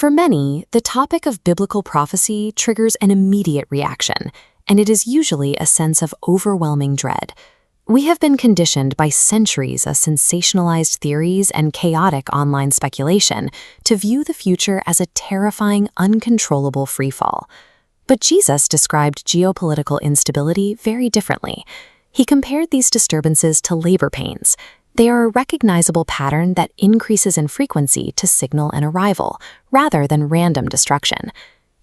For many, the topic of biblical prophecy triggers an immediate reaction, and it is usually a sense of overwhelming dread. We have been conditioned by centuries of sensationalized theories and chaotic online speculation to view the future as a terrifying, uncontrollable freefall. But Jesus described geopolitical instability very differently. He compared these disturbances to labor pains. They are a recognizable pattern that increases in frequency to signal an arrival, rather than random destruction.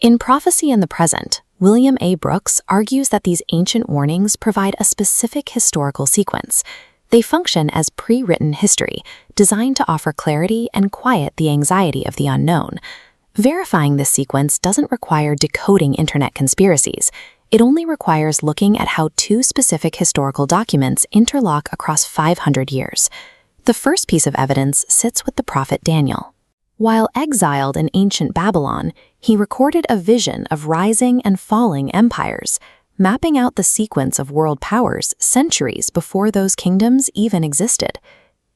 In Prophecy in the Present, William A. Brooks argues that these ancient warnings provide a specific historical sequence. They function as pre-written history, designed to offer clarity and quiet the anxiety of the unknown. Verifying this sequence doesn't require decoding internet conspiracies. It only requires looking at how two specific historical documents interlock across 500 years. The first piece of evidence sits with the prophet Daniel. While exiled in ancient Babylon, he recorded a vision of rising and falling empires, mapping out the sequence of world powers centuries before those kingdoms even existed.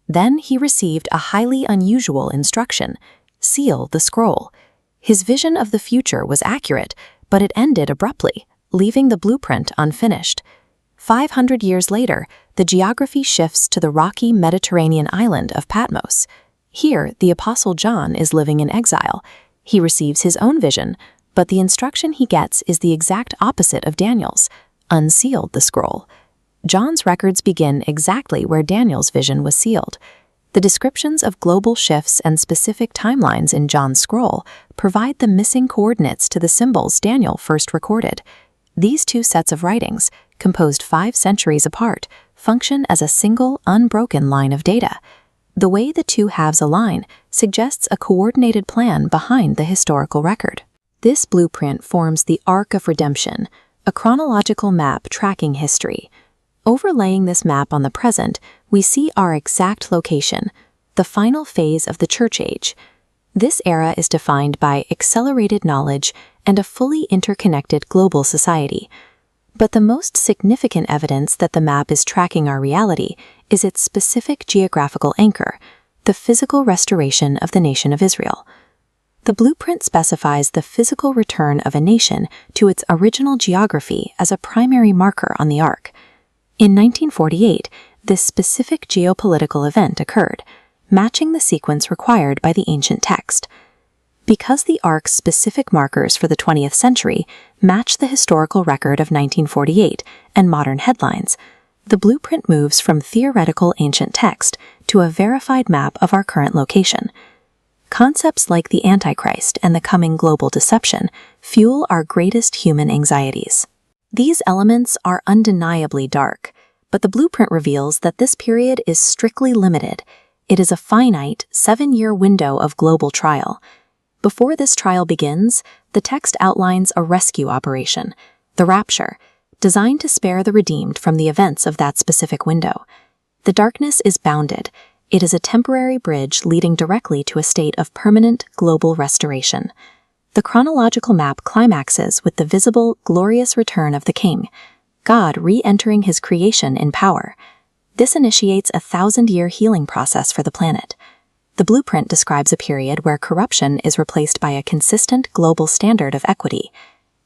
Then he received a highly unusual instruction: seal the scroll. His vision of the future was accurate, but it ended abruptly, leaving the blueprint unfinished. 500 years later, the geography shifts to the rocky Mediterranean island of Patmos. Here, the Apostle John is living in exile. He receives his own vision, but the instruction he gets is the exact opposite of Daniel's: unseal the scroll. John's records begin exactly where Daniel's vision was sealed. The descriptions of global shifts and specific timelines in John's scroll provide the missing coordinates to the symbols Daniel first recorded. These two sets of writings, composed 5 centuries apart, function as a single, unbroken line of data. The way the two halves align suggests a coordinated plan behind the historical record. This blueprint forms the Arc of Redemption, a chronological map tracking history. Overlaying this map on the present, we see our exact location, the final phase of the Church Age. This era is defined by accelerated knowledge and a fully interconnected global society. But the most significant evidence that the map is tracking our reality is its specific geographical anchor, the physical restoration of the nation of Israel. The blueprint specifies the physical return of a nation to its original geography as a primary marker on the arc. In 1948, this specific geopolitical event occurred, matching the sequence required by the ancient text. Because the arc's specific markers for the 20th century match the historical record of 1948 and modern headlines, the blueprint moves from theoretical ancient text to a verified map of our current location. Concepts like the Antichrist and the coming global deception fuel our greatest human anxieties. These elements are undeniably dark, but the blueprint reveals that this period is strictly limited. It is a finite, 7-year window of global trial. Before this trial begins, the text outlines a rescue operation, the rapture, designed to spare the redeemed from the events of that specific window. The darkness is bounded. It is a temporary bridge leading directly to a state of permanent global restoration. The chronological map climaxes with the visible, glorious return of the King, God re-entering his creation in power. This initiates a 1,000-year healing process for the planet. The blueprint describes a period where corruption is replaced by a consistent global standard of equity.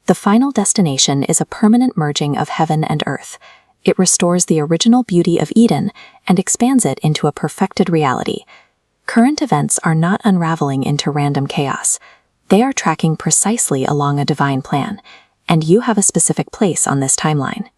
The final destination is a permanent merging of heaven and earth. It restores the original beauty of Eden and expands it into a perfected reality. Current events are not unraveling into random chaos. They are tracking precisely along a divine plan, and you have a specific place on this timeline.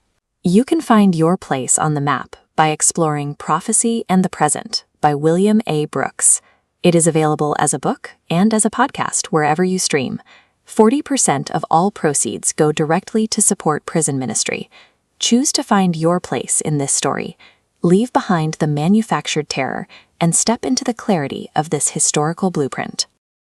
You can find your place on the map by exploring Prophecy and the Present by William A. Brooks. It is available as a book and as a podcast wherever you stream. 40% of all proceeds go directly to support prison ministry. Choose to find your place in this story. Leave behind the manufactured terror and step into the clarity of this historical blueprint.